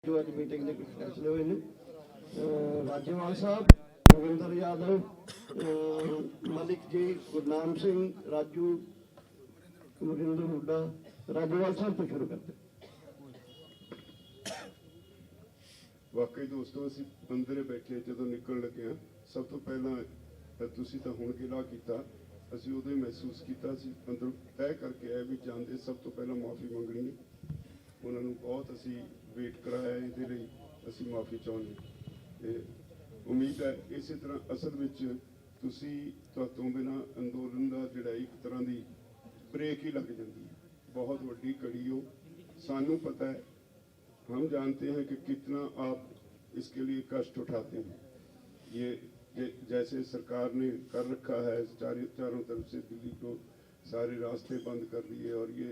जो आज मीटिंग के कुछ फैसले हुए हैं, राज्यपाल साहब, जोगिंदर यादव, मलिक जी, गुरनाम सिंह, राजू, मुरिंदर हुड्डा, राज्यपाल साहब तो शुरू करते। वाकई दोस्तों ਅਸੀਂ ਅੰਦਰੇ ਬੈਠੇ ਜਦੋਂ ਨਿਕਲਣ ਲੱਗੇ ਹਾਂ ਸਭ ਤੋਂ ਪਹਿਲਾਂ ਤੁਸੀਂ ਤਾਂ ਹੁਣ ਗਿਲਾ ਕੀਤਾ ਅਸੀਂ ਉਦੋਂ ਹੀ ਮਹਿਸੂਸ ਕੀਤਾ ਸੀ ਅੰਦਰ ਤੈਅ ਕਰਕੇ ਆਏ ਵੀ ਜਾਂਦੇ ਸਭ ਤੋਂ ਪਹਿਲਾਂ ਮਾਫੀ ਮੰਗਣੀ ਹੈ ਉਹਨਾਂ ਨੂੰ ਬਹੁਤ ਅਸੀਂ ਵੇਟ ਕਰਾਇਆ ਇਹਦੇ ਲਈ ਅਸੀਂ ਮਾਫੀ ਚਾਹੁੰਦੇ ਤੇ ਉਮੀਦ ਹੈ ਇਸੇ ਤਰ੍ਹਾਂ ਅਸਲ ਵਿੱਚ ਤੁਸੀਂ ਤੋਂ ਬਿਨਾਂ ਅੰਦੋਲਨ ਦਾ ਜਿਹੜਾ ਇੱਕ ਤਰ੍ਹਾਂ ਦੀ ਬ੍ਰੇਕ ही लग जाती है बहुत ਵੱਡੀ कड़ी हो सानू पता है हम जानते हैं कि कितना आप इसके लिए कष्ट उठाते हैं ये जैसे सरकार ने कर रखा है चारों तरफ से दिल्ली को सारे रास्ते बंद कर दिए और ये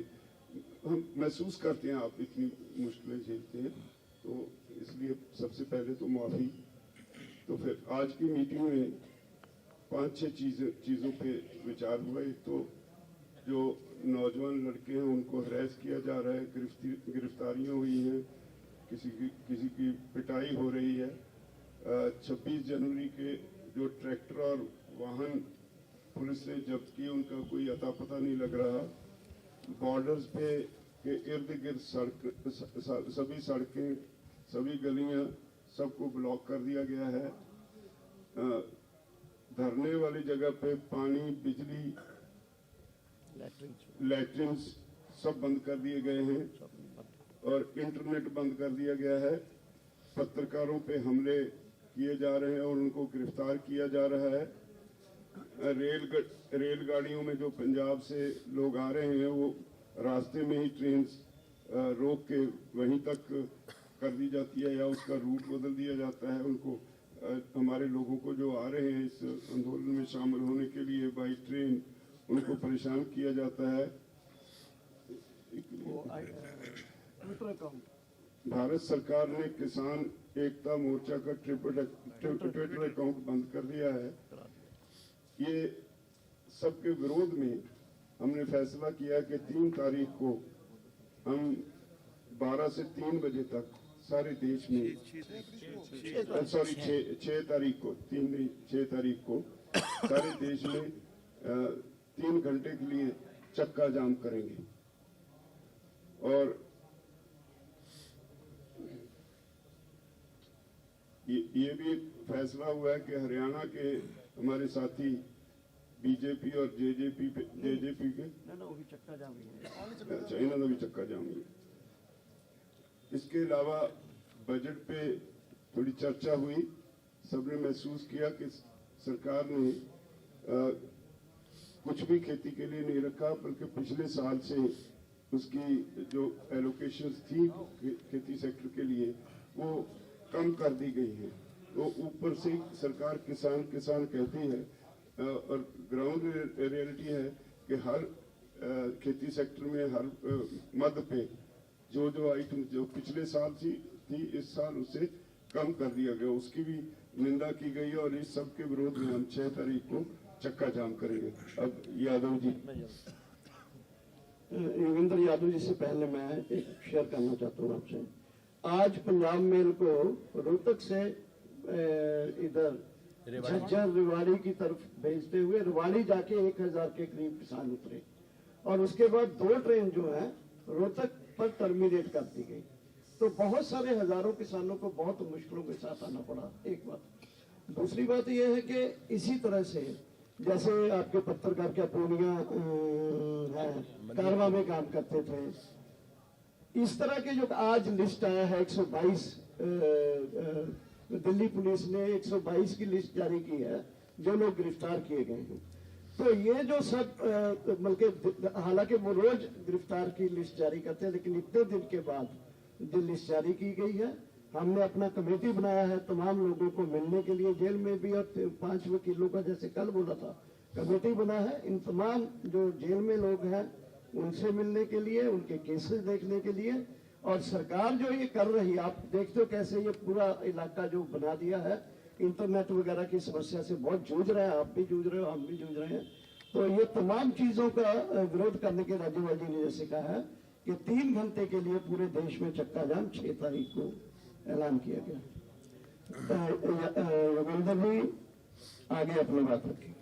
हम महसूस करते हैं आप इतनी मुश्किलें झेलते हैं तो इसलिए सबसे पहले तो माफ़ी। तो फिर आज की मीटिंग में 5-6 चीज़ों पे विचार हुआ। एक तो जो नौजवान लड़के हैं उनको हरेस किया जा रहा है, गिरफ्तारियाँ हुई हैं, किसी की पिटाई हो रही है। 26 जनवरी के जो ट्रैक्टर और वाहन पुलिस ने जब्त किए उनका कोई अता पता नहीं लग रहा। बॉर्डर्स पे के इर्द गिर्द सभी सड़कें सभी गलियां सबको ब्लॉक कर दिया गया है। धरने वाली जगह पे पानी बिजली लैट्रिन्स सब बंद कर दिए गए हैं और इंटरनेट बंद कर दिया गया है। पत्रकारों पे हमले किए जा रहे हैं और उनको गिरफ्तार किया जा रहा है। रेलगाड़ियों में जो पंजाब से लोग आ रहे हैं वो रास्ते में ही ट्रेन रोक के वहीं तक कर दी जाती है या उसका रूट बदल दिया जाता है। उनको हमारे लोगों को जो आ रहे हैं इस आंदोलन में शामिल होने के लिए बाई ट्रेन उनको परेशान किया जाता है। भारत सरकार ने किसान एकता मोर्चा का ट्विटर अकाउंट बंद कर दिया है। ये सबके विरोध में हमने फैसला किया कि 3 तारीख को हम 12 से 3 बजे तक सारे देश में 6 तारीख को 6 तारीख को सारे देश में 3 घंटे के लिए चक्का जाम करेंगे। और ये भी फैसला हुआ है कि हरियाणा के हमारे साथी बीजेपी और जेजेपी के अच्छा इन्होंने भी चक्का जाम। इसके अलावा बजट पे थोड़ी चर्चा हुई। सबने महसूस किया कि सरकार ने कुछ भी खेती के लिए नहीं रखा बल्कि पिछले साल से उसकी जो एलोकेशंस थी खेती सेक्टर के लिए वो कम कर दी गई है। तो ऊपर से सरकार किसान कहती है और ग्राउंड रियलिटी है कि हर खेती सेक्टर में हर मद पे जो आइटम जो पिछले साल थी इस साल उससे कम कर दिया गया उसकी भी निंदा की गई और इस सब के विरोध में हम 6 तारीख को चक्का जाम करेंगे। अब यादव जी, योगेंद्र यादव जी से पहले मैं एक शेयर करना चाहता हूँ आपसे। आज पंजाब मेल को रोहतक से इधर झज्जर रिवाड़ी की तरफ भेजते हुए रिवाड़ी जाके 1000 के करीब किसान उतरे और उसके बाद 2 ट्रेन जो है रोहतक पर टर्मिनेट कर दी गई। तो बहुत सारे हजारों किसानों को बहुत मुश्किलों के साथ आना पड़ा। एक बात। दूसरी बात यह है कि इसी तरह से जैसे आपके पत्रकार क्या पूर्णिया है कारवा में काम करते थे, इस तरह के जो आज लिस्ट आया है 122 दिल्ली पुलिस ने 122 की लिस्ट जारी की है जो लोग गिरफ्तार किए गए हैं। तो ये जो सब बल्कि हालांकि वो रोज गिरफ्तार की लिस्ट जारी करते हैं लेकिन इतने दिन के बाद जो लिस्ट जारी की गई है हमने अपना कमेटी बनाया है तमाम लोगों को मिलने के लिए जेल में भी और 5 वकीलों का जैसे कल बोला था कमेटी बना है इन तमाम जो जेल में लोग हैं उनसे मिलने के लिए उनके केसेस देखने के लिए। और सरकार जो ये कर रही है आप देखते हो कैसे ये पूरा इलाका जो बना दिया है इंटरनेट वगैरह की समस्या से बहुत जूझ रहे हैं, आप भी जूझ रहे हो हम भी जूझ रहे हैं। तो ये तमाम चीजों का विरोध करने के राज्यपाल जी ने जैसे कहा है कि 3 घंटे के लिए पूरे देश में चक्का जाम 6 तारीख को ऐलान किया गया। योगेंद्र जी आगे अपनी बात रखेंगे।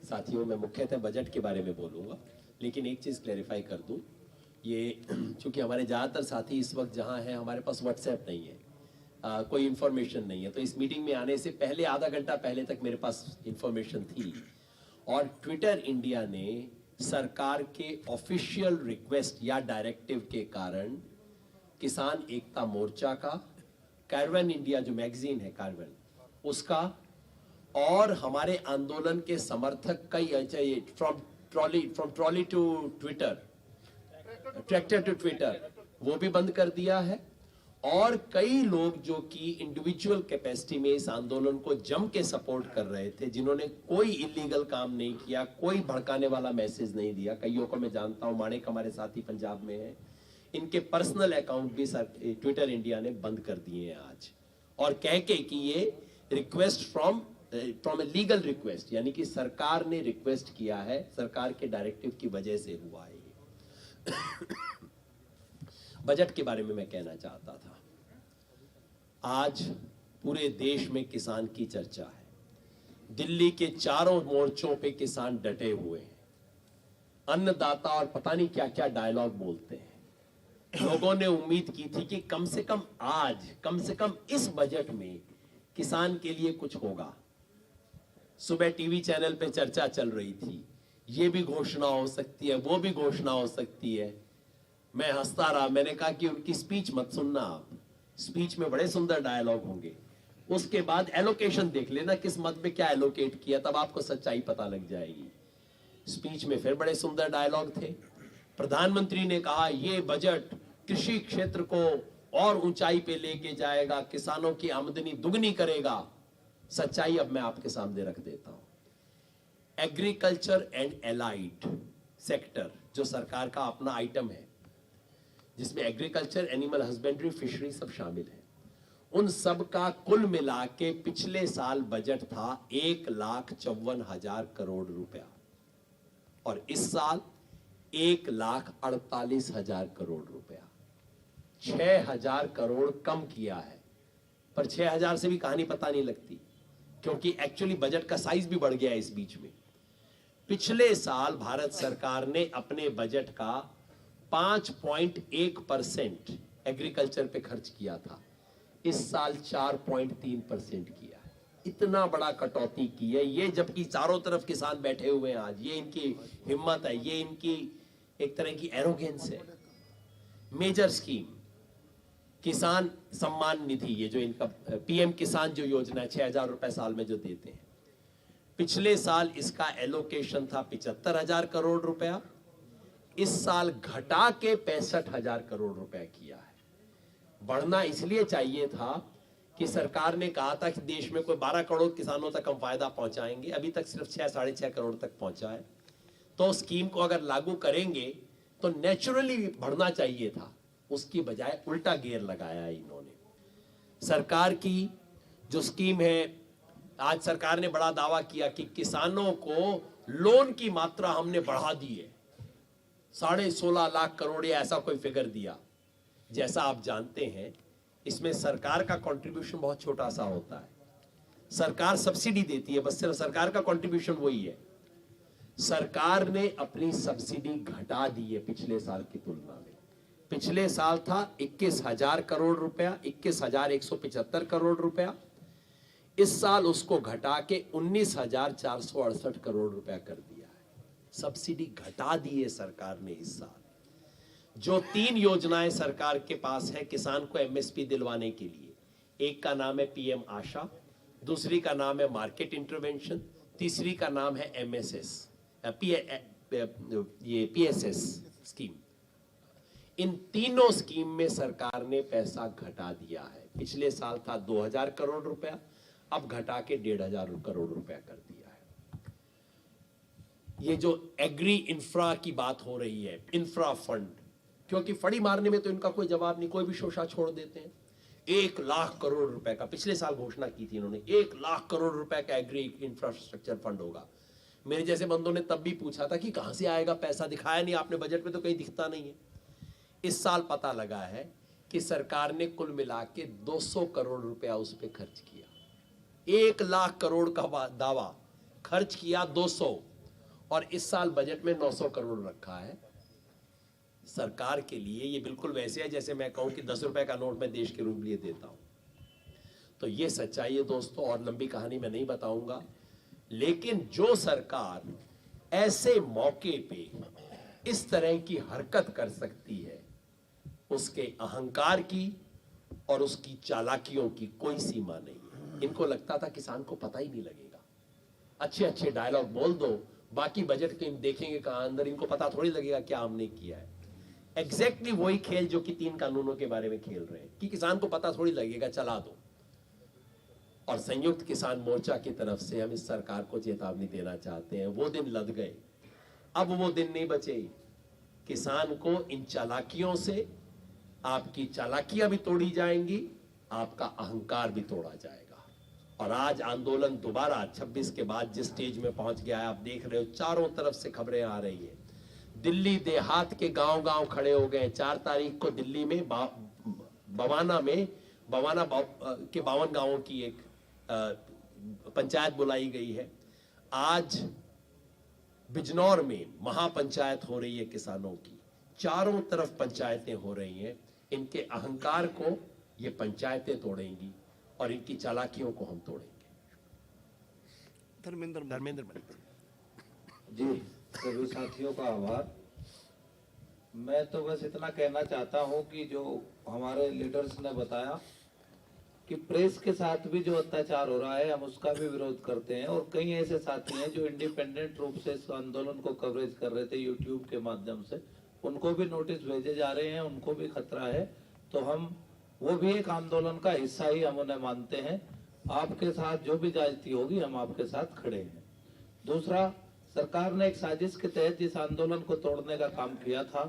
साथियों, मैं मुख्यतः बजट के बारे में बोलूंगा, लेकिन एक चीज क्लैरिफाई कर दूं, ये चूंकि हमारे ज़्यादातर साथी इस वक्त जहां हैं, हमारे पास व्हाट्सएप नहीं है, कोई इन्फॉर्मेशन नहीं है, तो इस मीटिंग में आने से पहले आधा घंटा पहले तक मेरे पास इन्फॉर्मेशन थी। और ट्विटर इंडिया ने सरकार के ऑफिशियल रिक्वेस्ट या डायरेक्टिव के कारण किसान एकता मोर्चा का, कार्बन इंडिया जो मैगजीन है कार्बन, उसका, और हमारे आंदोलन के समर्थक कई, from trolley to Twitter, tractor to Twitter, वो भी बंद कर दिया है। और कई लोग जो कि इंडिविजुअल कैपेसिटी में इस आंदोलन को जम के सपोर्ट कर रहे थे, जिन्होंने कोई इलीगल काम नहीं किया, कोई भड़काने वाला मैसेज नहीं दिया, कईयों को मैं जानता हूं, माणिक हमारे साथी पंजाब में है, इनके पर्सनल अकाउंट भी ट्विटर इंडिया ने बंद कर दिए हैं आज, और कह के कि ये request from a legal request, यानी कि सरकार ने रिक्वेस्ट किया है, सरकार के डायरेक्टिव की वजह से हुआ है। बजट के बारे में मैं कहना चाहता था, आज पूरे देश में किसान की चर्चा है। दिल्ली के चारों मोर्चों पे किसान डटे हुए हैं, अन्नदाता और पता नहीं क्या क्या डायलॉग बोलते हैं। लोगों ने उम्मीद की थी कि कम से कम आज, कम से कम इस बजट में किसान के लिए कुछ होगा। सुबह टीवी चैनल पे चर्चा चल रही थी, ये भी घोषणा हो सकती है, वो भी घोषणा हो सकती है। मैं हंसता रहा, मैंने कहा कि उनकी स्पीच मत सुनना आप, स्पीच में बड़े सुंदर डायलॉग होंगे, उसके बाद एलोकेशन देख लेना किस मत में क्या एलोकेट किया, तब आपको सच्चाई पता लग जाएगी। स्पीच में फिर बड़े सुंदर डायलॉग थे। प्रधानमंत्री ने कहा ये बजट कृषि क्षेत्र को और ऊंचाई पे लेके जाएगा, किसानों की आमदनी दुगनी करेगा। सच्चाई अब मैं आपके सामने रख देता हूं। एग्रीकल्चर एंड एलाइड सेक्टर जो सरकार का अपना आइटम है, जिसमें एग्रीकल्चर, एनिमल हस्बेंड्री, फिशरी सब शामिल है, उन सब का कुल मिला के पिछले साल बजट था 1,54,000 करोड़ रुपया, और इस साल 1,48,000 करोड़ रुपया, 6,000 करोड़ कम किया है। पर 6,000 से भी कहानी पता नहीं लगती, क्योंकि एक्चुअली बजट का साइज भी बढ़ गया है इस बीच में। पिछले साल भारत सरकार ने अपने बजट का 5.1% एग्रीकल्चर पे खर्च किया था, इस साल 4.3% किया है। इतना बड़ा कटौती की है, ये जबकि चारों तरफ किसान बैठे हुए हैं आज। ये इनकी हिम्मत है, ये इनकी एक तरह की एरोगेंस है। मेजर स्कीम किसान सम्मान निधि, ये जो इनका पीएम किसान जो योजना है, 6,000 रुपए साल में जो देते हैं, पिछले साल इसका एलोकेशन था 75,000 करोड़ रुपया, इस साल घटा के 65,000 करोड़ रुपया किया है। बढ़ना इसलिए चाहिए था कि सरकार ने कहा था कि देश में कोई 12 करोड़ किसानों तक हम फायदा पहुंचाएंगे, अभी तक सिर्फ 6-6.5 करोड़ तक पहुंचा है। तो स्कीम को अगर लागू करेंगे तो नेचुरली बढ़ना चाहिए था, उसकी बजाय उल्टा गियर लगाया है इन्होंने। सरकार की जो स्कीम है, आज सरकार ने बड़ा दावा किया कि किसानों को लोन की मात्रा हमने बढ़ा दी है, 16.5 लाख करोड़ या ऐसा कोई फिगर दिया। जैसा आप जानते हैं, इसमें सरकार का कंट्रीब्यूशन बहुत छोटा सा होता है। सरकार सब्सिडी देती है, बस सिर्फ सरकार का कंट्रीब्यूशन वही है। सरकार ने अपनी सब्सिडी घटा दी है पिछले साल की तुलना में। पिछले साल था 21,000 करोड़ रुपया, 21,175 करोड़ रुपया, इस साल उसको घटा के 19,468 करोड़ रुपया कर दिया है। सब्सिडी घटा दी है सरकार ने इस साल। जो 3 योजनाएं सरकार के पास है किसान को एमएसपी दिलवाने के लिए, एक का नाम है पीएम आशा, दूसरी का नाम है मार्केट इंटरवेंशन, तीसरी का नाम है एमएसएस, ये पीएसएस स्कीम। इन तीनों स्कीम में सरकार ने पैसा घटा दिया है। पिछले साल था 2,000 करोड़ रुपया, अब घटा के 1,500 करोड़ रुपया कर दिया है। ये जो एग्री इंफ्रा की बात हो रही है, इंफ्रा फंड, क्योंकि फड़ी मारने में तो इनका कोई जवाब नहीं, कोई भी शोषा छोड़ देते हैं। 1 लाख करोड़ रुपए का पिछले साल घोषणा की थी इन्होंने, 1 लाख करोड़ रुपए का एग्री इंफ्रास्ट्रक्चर फंड होगा। मेरे जैसे बंदों ने तब भी पूछा था कि कहां से आएगा पैसा, दिखाया नहीं आपने बजट में, तो कहीं दिखता नहीं है। इस साल पता लगा है कि सरकार ने कुल मिला के 200 करोड़ रुपया उस पर खर्च किया। 1 लाख करोड़ का दावा, खर्च किया 200, और इस साल बजट में 900 करोड़ रखा है सरकार के लिए। ये बिल्कुल वैसे है जैसे मैं कहूं कि 10 रुपए का नोट मैं देश के लिए देता हूं। तो ये सच्चाई है दोस्तों, और लंबी कहानी मैं नहीं बताऊंगा, लेकिन जो सरकार ऐसे मौके पे इस तरह की हरकत कर सकती है, उसके अहंकार की और उसकी चालाकियों की कोई सीमा नहीं है। इनको लगता था किसान को पता ही नहीं लगेगा, अच्छे अच्छे डायलॉग बोल दो, बाकी बजट के देखेंगे कहां अंदर, इनको पता थोड़ी लगेगा क्या हमने किया है। एग्जैक्टली वही खेल जो कि 3 कानूनों के बारे में खेल रहे हैं कि किसान को पता थोड़ी लगेगा, चला दो। और संयुक्त किसान मोर्चा की तरफ से हम इस सरकार को चेतावनी देना चाहते हैं, वो दिन लद गए, अब वो दिन नहीं बचे। किसान को इन चालाकियों से, आपकी चालाकियां भी तोड़ी जाएंगी, आपका अहंकार भी तोड़ा जाएगा। और आज आंदोलन दोबारा 26 के बाद जिस स्टेज में पहुंच गया है, आप देख रहे हो चारों तरफ से खबरें आ रही है। दिल्ली देहात के गांव गांव खड़े हो गए। 4 तारीख को दिल्ली में बवाना के 52 गांवों की एक पंचायत बुलाई गई है। आज बिजनौर में महापंचायत हो रही है किसानों की। चारों तरफ पंचायतें हो रही हैं। इनके अहंकार को ये पंचायतें तोड़ेंगी और इनकी चालाकियों को हम तोड़ेंगे। धर्मेंद्र जी, सभी साथियों का आभार। मैं तो बस इतना कहना चाहता हूं कि जो हमारे लीडर्स ने बताया कि प्रेस के साथ भी जो अत्याचार हो रहा है, हम उसका भी विरोध करते हैं। और कई ऐसे साथी हैं जो इंडिपेंडेंट रूप से इस आंदोलन को कवरेज कर रहे थे यूट्यूब के माध्यम से, उनको भी नोटिस भेजे जा रहे हैं, उनको भी खतरा है। तो हम वो भी एक आंदोलन का हिस्सा ही हम उन्हें मानते हैं। आपके साथ जो भी ज्यादती होगी, हम आपके साथ खड़े हैं। दूसरा, सरकार ने एक साजिश के तहत जिस आंदोलन को तोड़ने का काम किया था,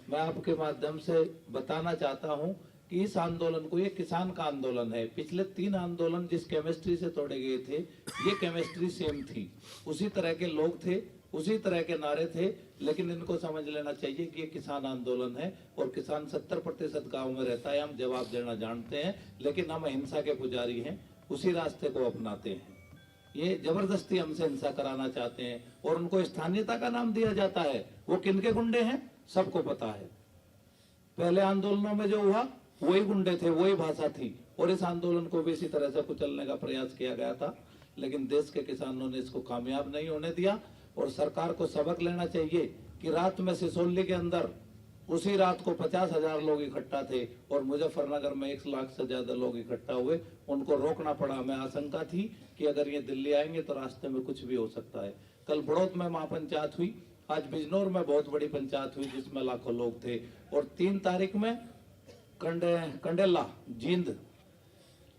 मैं आपके माध्यम से बताना चाहता हूं कि इस आंदोलन को, ये किसान का आंदोलन है। पिछले 3 आंदोलन जिस केमिस्ट्री से तोड़े गए थे, ये केमिस्ट्री सेम थी, उसी तरह के लोग थे, उसी तरह के नारे थे। लेकिन इनको समझ लेना चाहिए कि ये किसान आंदोलन है और किसान 70% गाँव में रहता है। हम जवाब देना जानते हैं, लेकिन हम अहिंसा के पुजारी हैं, उसी रास्ते को अपनाते हैं। ये जबरदस्ती हमसे हिंसा कराना चाहते हैं और उनको स्थानीयता का नाम दिया जाता है। वो किनके गुंडे हैं सबको पता है। पहले आंदोलनों में जो हुआ वही गुंडे थे, वही भाषा थी, और इस आंदोलन को भी इसी तरह से कुचलने का प्रयास किया गया था। लेकिन देश के किसानों ने इसको कामयाब नहीं होने दिया। और सरकार को सबक लेना चाहिए कि रात में सिसोली के अंदर उसी रात को 50,000 लोग इकट्ठा थे और मुजफ्फरनगर में 1 लाख से ज्यादा लोग इकट्ठा हुए। उनको रोकना पड़ा। हमें आशंका थी कि अगर ये दिल्ली आएंगे तो रास्ते में कुछ भी हो सकता है। कल बड़ौत में महापंचायत हुई, आज बिजनौर में बहुत बड़ी पंचायत हुई जिसमें लाखों लोग थे। और 3 तारीख में कंडेला, जींद,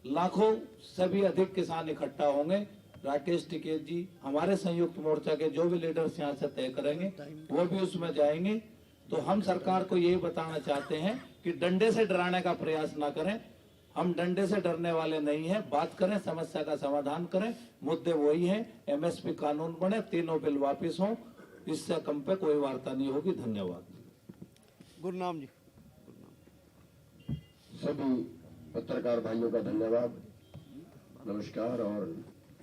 लाखों से भी अधिक किसान इकट्ठा होंगे। राकेश टिकैत जी, हमारे संयुक्त मोर्चा के जो भी लीडर्स यहाँ से तय करेंगे वो भी उसमें जाएंगे। तो हम सरकार को यही बताना चाहते हैं कि डंडे से डराने का प्रयास ना करें। हम डंडे से डरने वाले नहीं हैं। बात करें, समस्या का समाधान करें। मुद्दे वही हैं, एमएसपी कानून बने, 3 बिल वापिस हों, इससे कम पे कोई वार्ता नहीं होगी। धन्यवाद। गुरनाम जी। सभी पत्रकार भाइयों का धन्यवाद, नमस्कार, और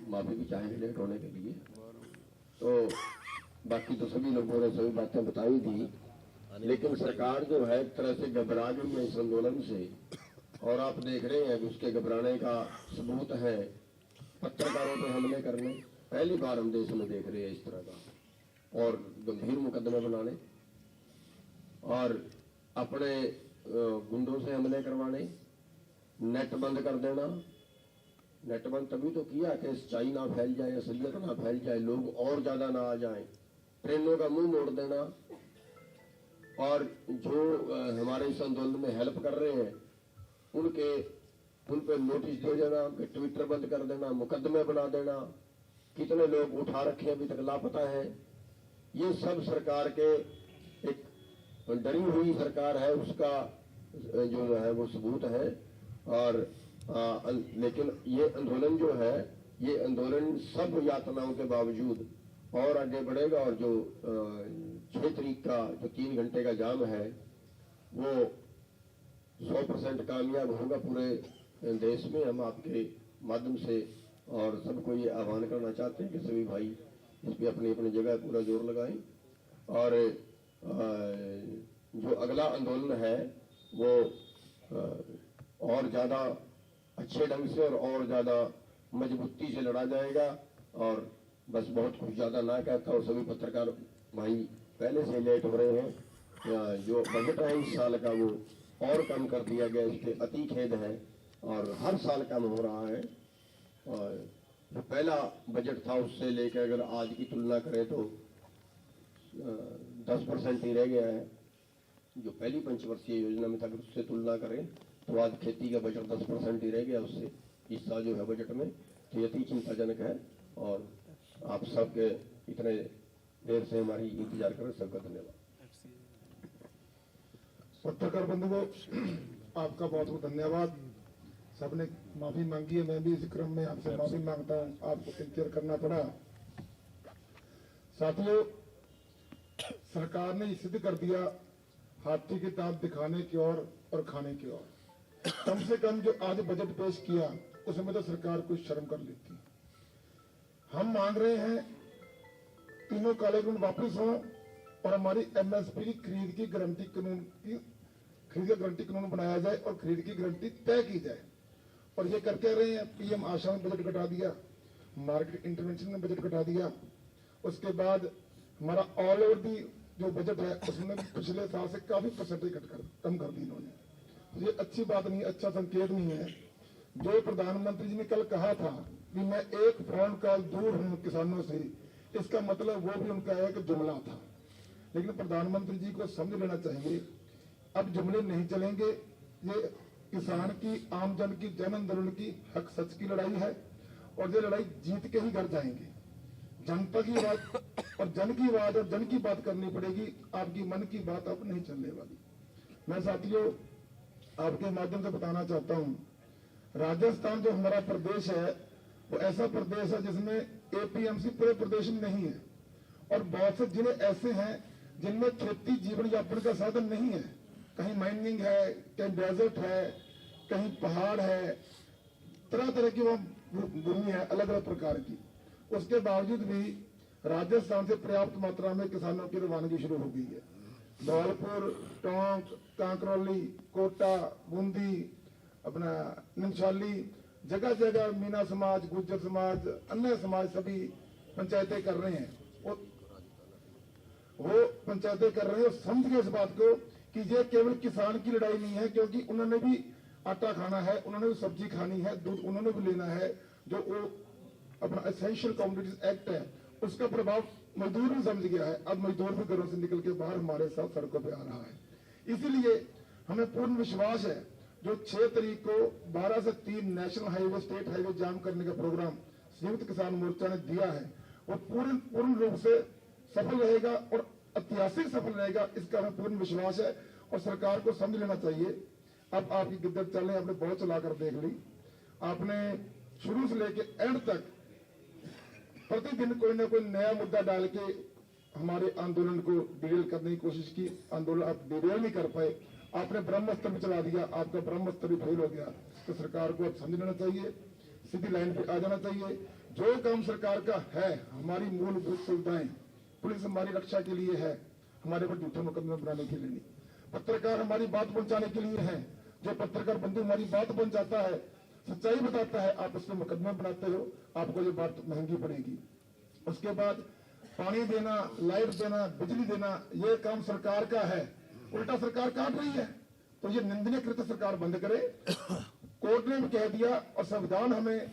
माफी भी चाहेंगे लेट होने के लिए। तो बाकी तो सभी लोगों ने सभी बातें बताई थी, लेकिन सरकार जो है एक तरह से घबरा गई है इस आंदोलन से। और आप देख रहे हैं कि उसके घबराने का सबूत है पत्रकारों पर हमले करने। पहली बार हम देश में देख रहे हैं इस तरह का, और गंभीर मुकदमे बनाने और अपने गुंडों से हमले करवाने, नेट बंद कर देना। नेट बंद तभी तो किया कि सच्चाई ना फैल जाए, असलियत ना फैल जाए, लोग और ज्यादा ना आ जाएं। ट्रेनों का मुंह मोड़ देना, और जो हमारे इस आंदोलन में हेल्प कर रहे हैं उन पे नोटिस दे देना, उनके ट्विटर बंद कर देना, मुकदमे बना देना। कितने लोग उठा रखे अभी तक लापता है। ये सब सरकार के, एक डरी हुई सरकार है, उसका जो है वो सबूत है। और लेकिन ये आंदोलन जो है, ये आंदोलन सब यातनाओं के बावजूद और आगे बढ़ेगा। और जो 6 तारीख का जो 3 घंटे का जाम है, वो 100% कामयाब होगा पूरे देश में। हम आपके माध्यम से और सबको ये आह्वान करना चाहते हैं कि सभी भाई इस पर अपनी अपनी जगह पूरा जोर लगाएं और जो अगला आंदोलन है वो और ज़्यादा अच्छे ढंग से और ज़्यादा मजबूती से लड़ा जाएगा। और बस बहुत कुछ ज़्यादा ना कहता और सभी पत्रकार भाई पहले से लेट हो रहे हैं। जो बजट है इस साल का वो और कम कर दिया गया, इस पर अति खेद है और हर साल कम हो रहा है। और जो पहला बजट था उससे लेकर अगर आज की तुलना करें तो 10% ही रह गया है। जो पहली पंचवर्षीय योजना में था अगर उससे तुलना करें तो आज खेती का बजट 10% ही रह गया उससे इस साल जो है बजट में। तो ये अति चिंताजनक है और आप सबके इतने देर से हमारी इंतजार करें, सबका धन्यवाद। पत्रकार बंधुओं, आपका बहुत बहुत धन्यवाद। सबने माफी मांगी है, मैं भी इस क्रम में आपसे माफी मांगता हूं, आपको इंतजार करना पड़ा। साथियों, सरकार ने सिद्ध कर दिया हाथी के दांत दिखाने की ओर और खाने की ओर। कम से कम जो आज बजट पेश किया उसमें तो सरकार कुछ शर्म कर लेती। हम मांग रहे हैं तीनों काले कानून वापस हों और हमारी एमएसपी की खरीद की गारंटी कानून बनाया जाए और खरीद की गारंटी तय की जाए। और ये कर क्या रहे हैं, पीएम आशा में बजट घटा दिया, मार्केट इंटरवेंशन में बजट घटा दिया, उसके बाद हमारा ऑल ओवर दी जो बजट है उसमें पिछले साल से काफी परसेंटेज कम कर दी इन्होंने। ये अच्छी बात नहीं, अच्छा संकेत नहीं है। जो प्रधानमंत्री जी ने कल कहा था कि मैं एक फोन कॉल दूर हूं किसानों से, इसका मतलब वो भी उनका एक जुमला था। लेकिन प्रधानमंत्री जी को समझ लेना चाहिए अब जुमले नहीं चलेंगे। ये किसान की, आमजन की, जन आंदोलन की हक सच की लड़ाई है और ये लड़ाई जीत के ही घर जाएंगे। जनता की बात और जन की बात और जन की बात करनी पड़ेगी, आपकी मन की बात अब नहीं चलने वाली। मैं साथियों आपके माध्यम से बताना चाहता हूं, राजस्थान जो हमारा प्रदेश है वो ऐसा प्रदेश है जिसमें एपीएमसी पूरे प्रदेश में नहीं है और बहुत से जिले ऐसे हैं जिनमें खेती जीवन यापन का साधन नहीं है। कहीं माइनिंग है, कहीं डेजर्ट है, कहीं पहाड़ है, तरह तरह की वो भूमि है अलग अलग प्रकार की। उसके बावजूद भी राजस्थान से पर्याप्त मात्रा में किसानों की रवानगी शुरू हो गई है। धौलपुर, टोंक, कांकरौली, कोटा, बूंदी, अपना नंशाली, जगह जगह मीना समाज, गुर्जर समाज, अन्य समाज सभी पंचायतें कर रहे हैं। वो पंचायतें कर रहे हैं और समझ गए इस बात को कि ये केवल किसान की लड़ाई नहीं है, क्योंकि उन्होंने भी आटा खाना है, उन्होंने भी सब्जी खानी है, दूध उन्होंने भी लेना है। जो वो अपना एसेंशियल कमोडिटीज एक्ट है उसका प्रभाव मजदूर भी समझ गया है। अब मजदूर भी घरों से निकल के बाहर हमारे साथ सड़कों पे आ रहा है। इसीलिए हमें पूर्ण विश्वास है जो 6 तारीख को 12 से 3 नेशनल हाईवे, स्टेट हाईवे जाम करने का प्रोग्राम संयुक्त किसान मोर्चा ने दिया है वो पूर्ण रूप से सफल रहेगा और ऐतिहासिक सफल रहेगा, इसका हमें पूर्ण विश्वास है। और सरकार को समझ लेना चाहिए अब आपकी गिद्दर चलने आपने बहुत चलाकर देख ली। आपने शुरू से लेके एंड तक प्रतिदिन कोई ना कोई नया मुद्दा डाल के हमारे आंदोलन को डिरेल करने की कोशिश की। आंदोलन आप डिरेल नहीं कर पाए, आपने ब्रह्मास्त्र भी चला दिया, आपका ब्रह्मास्त्र भी फेल हो गया। तो सरकार को अब समझ लेना चाहिए, सीधी लाइन पे आ जाना चाहिए। जो काम सरकार का है, हमारी मूलभूत सुविधाएं, पुलिस हमारी रक्षा के लिए है, हमारे पर झूठे मुकदमे बनाने के लिए नहीं। पत्रकार हमारी बात पहुंचाने के लिए है। जो पत्रकार बंधु हमारी बात पहुंचाता है, सच्चाई बताता है, आप उसमें मुकदमे बनाते हो, आपको ये बात महंगी पड़ेगी। उसके बाद पानी देना, लाइट देना, बिजली देना, ये काम सरकार का है, उल्टा सरकार काट रही है। तो ये निंदनीय कृत्य सरकार बंद करे। कोर्ट ने भी कह दिया और संविधान हमें